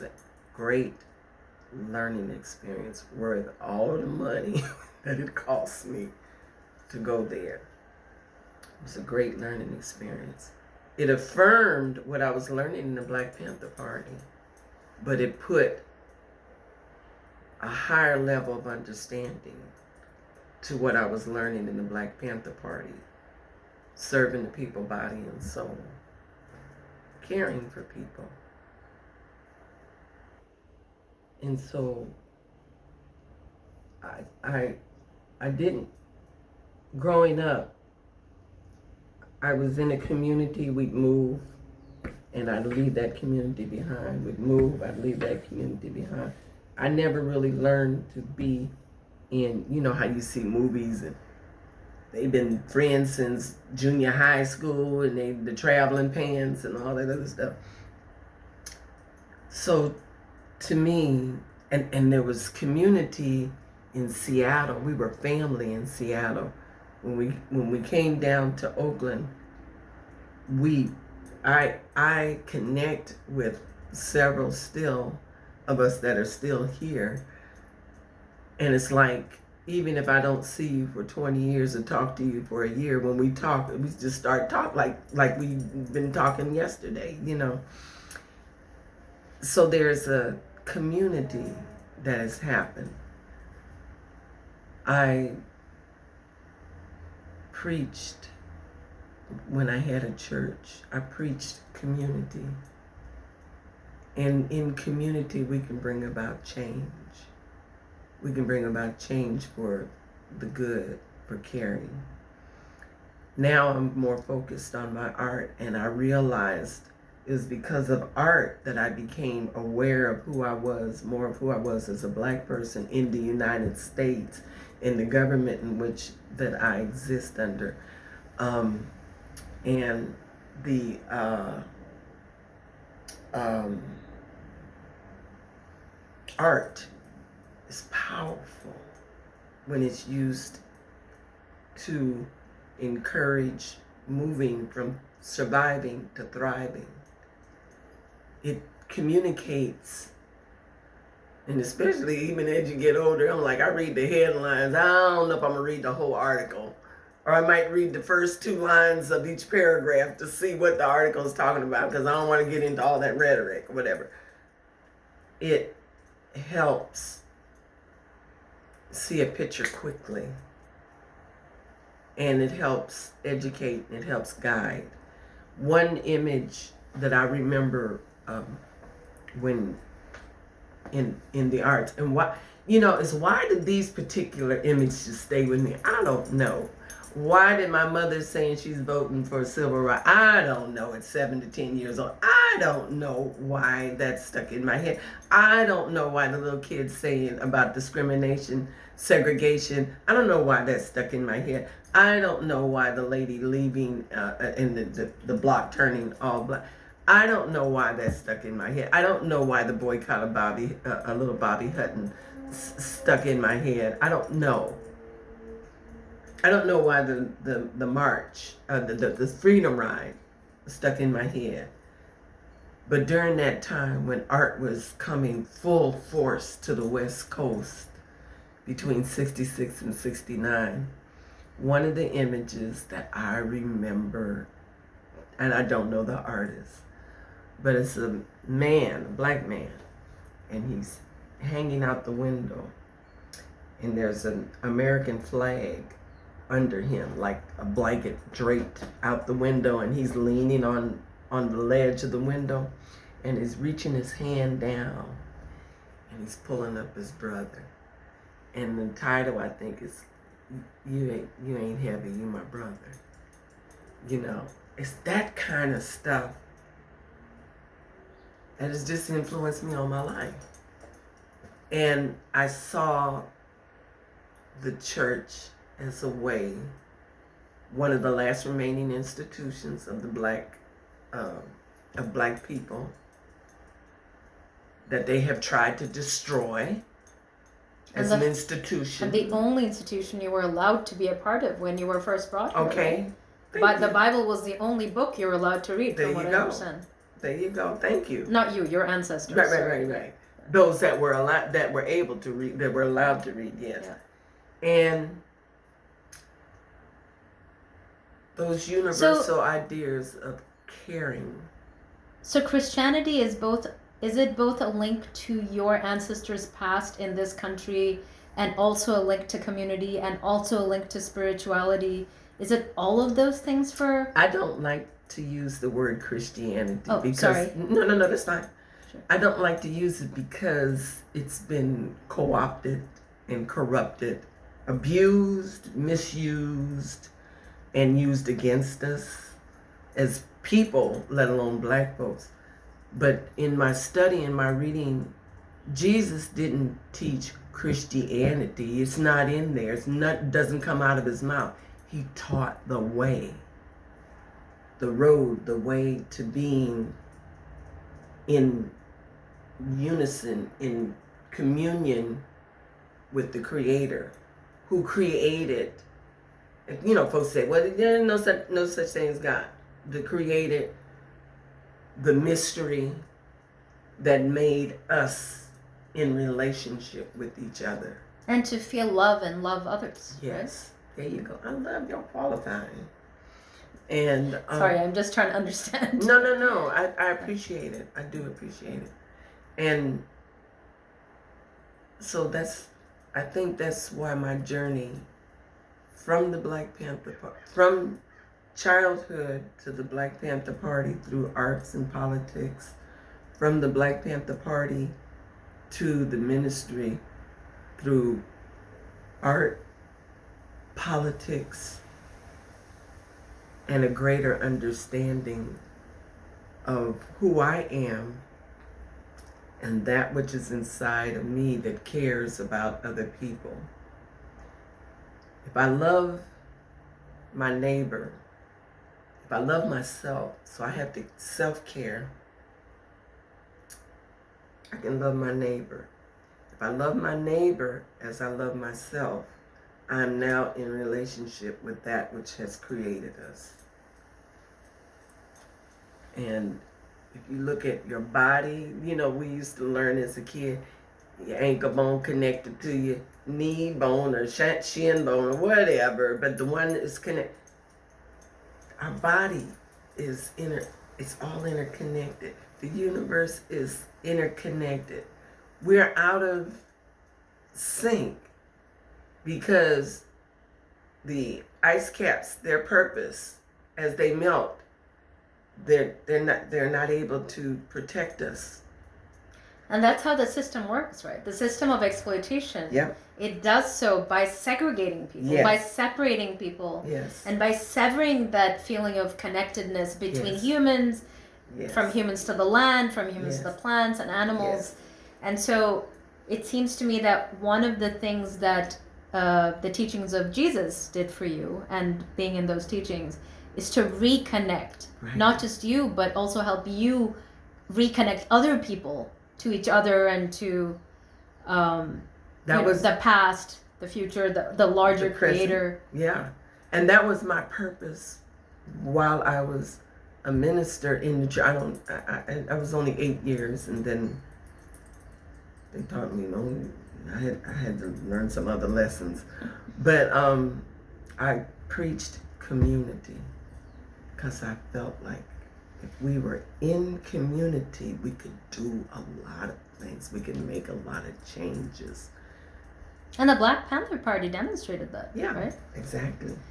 was a great learning experience worth all of the money that it cost me to go there. It was a great learning experience. It affirmed what I was learning in the Black Panther Party, but it put a higher level of understanding to what I was learning in the Black Panther Party, serving the people body and soul, caring for people. And so I didn't, growing up, I was in a community, we'd move, and I'd leave that community behind. We'd move, I'd leave that community behind. I never really learned to be in, you know how you see movies and they've been friends since junior high school and the traveling pants and all that other stuff. So to me, and there was community in Seattle. We were family in Seattle. When we came down to Oakland, I connect with several still of us that are still here. And it's like, even if I don't see you for 20 years or talk to you for a year, when we talk, we just start talking like we've been talking yesterday, you know. So there's a community that has happened. I preached when I had a church. I preached community. And in community, we can bring about change. We can bring about change for the good, for caring. Now I'm more focused on my art, and I realized it was because of art that I became aware of who I was, more of who I was as a Black person in the United States, in the government in which that I exist under. And the art is powerful when it's used to encourage moving from surviving to thriving. It communicates, and especially even as you get older, I'm like, I read the headlines. I don't know if I'm gonna read the whole article, or I might read the first 2 lines of each paragraph to see what the article is talking about, because I don't want to get into all that rhetoric or whatever. It helps see a picture quickly, and it helps educate, and it helps guide. One image that I remember when in the arts, and why, you know, is why did these particular images stay with me? I don't know. Why did my mother saying she's voting for civil rights? I don't know. At 7 to 10 years old, I don't know why that's stuck in my head. I don't know why the little kids saying about discrimination, segregation, I don't know why that's stuck in my head. I don't know why the lady leaving and the block turning all black. I don't know why that's stuck in my head. I don't know why the boycott of little Bobby Hutton stuck in my head. I don't know. I don't know why the march, the freedom ride stuck in my head. But during that time when art was coming full force to the West Coast between 66 and 69, one of the images that I remember, and I don't know the artist, but it's a man, a Black man, and he's hanging out the window, and there's an American flag under him, like a blanket draped out the window, and he's leaning on the ledge of the window, and he's reaching his hand down, and he's pulling up his brother. And the title, I think, is You Ain't Heavy, You My Brother. You know, it's that kind of stuff that has just influenced me all my life. And I saw the church as a way, one of the last remaining institutions of the Black people that they have tried to destroy as an institution. And the only institution you were allowed to be a part of when you were first brought here. Okay. But the Bible was the only book you were allowed to read, from what I understand. There you go. Thank you. Not you, your ancestors. Right. Those that were able to read, that were allowed to read, yes. Yeah. And those universal ideas of caring. So Christianity is it both a link to your ancestors' past in this country and also a link to community and also a link to spirituality? Is it all of those things for? I don't like to use the word Christianity because sorry. No, that's fine. Sure. I don't like to use it because it's been co-opted and corrupted, abused, misused, and used against us as people, let alone black folks. But in my study and my reading, Jesus didn't teach Christianity. It's not in there. Doesn't come out of his mouth. He taught the way, the road, the way to being in unison, in communion with the Creator, who created. You know, folks say, well, there is no such thing as God. The Creator, the mystery that made us in relationship with each other. And to feel love and love others. Yes. Right? There you go. I love your qualifying. And sorry, I'm just trying to understand. No. I appreciate it. I do appreciate it. And so I think that's why my journey from the Black Panther, from childhood to the Black Panther Party through arts and politics, from the Black Panther Party to the ministry through art, politics, and a greater understanding of who I am and that which is inside of me that cares about other people. If I love my neighbor, if I love myself, so I have to self-care, I can love my neighbor. If I love my neighbor as I love myself, I'm now in relationship with that which has created us. And if you look at your body, you know, we used to learn as a kid, your ankle bone connected to your knee bone or shin bone or whatever, but the one that is connected, our body is it's all interconnected. The universe is interconnected. We're out of sync because the ice caps, their purpose, as they melt, they're not able to protect us. And that's how the system works, right? The system of exploitation. Yep. It does so by segregating people, Yes. by separating people, Yes. and by severing that feeling of connectedness between Yes. humans, Yes. from humans to the land, from humans to Yes. the plants and animals. Yes. And so it seems to me that one of the things that the teachings of Jesus did for you, and being in those teachings, is to reconnect, Right. not just you, but also help you reconnect other people to each other and to the past, the future, the larger The present. creator. Yeah. And that was my purpose while I was a minister in the church. I was only 8 years, and then they taught me, I had to learn some other lessons. But I preached community because I felt like if we were in community, we could do a lot of things. We could make a lot of changes. And the Black Panther Party demonstrated that, Yeah, right? exactly.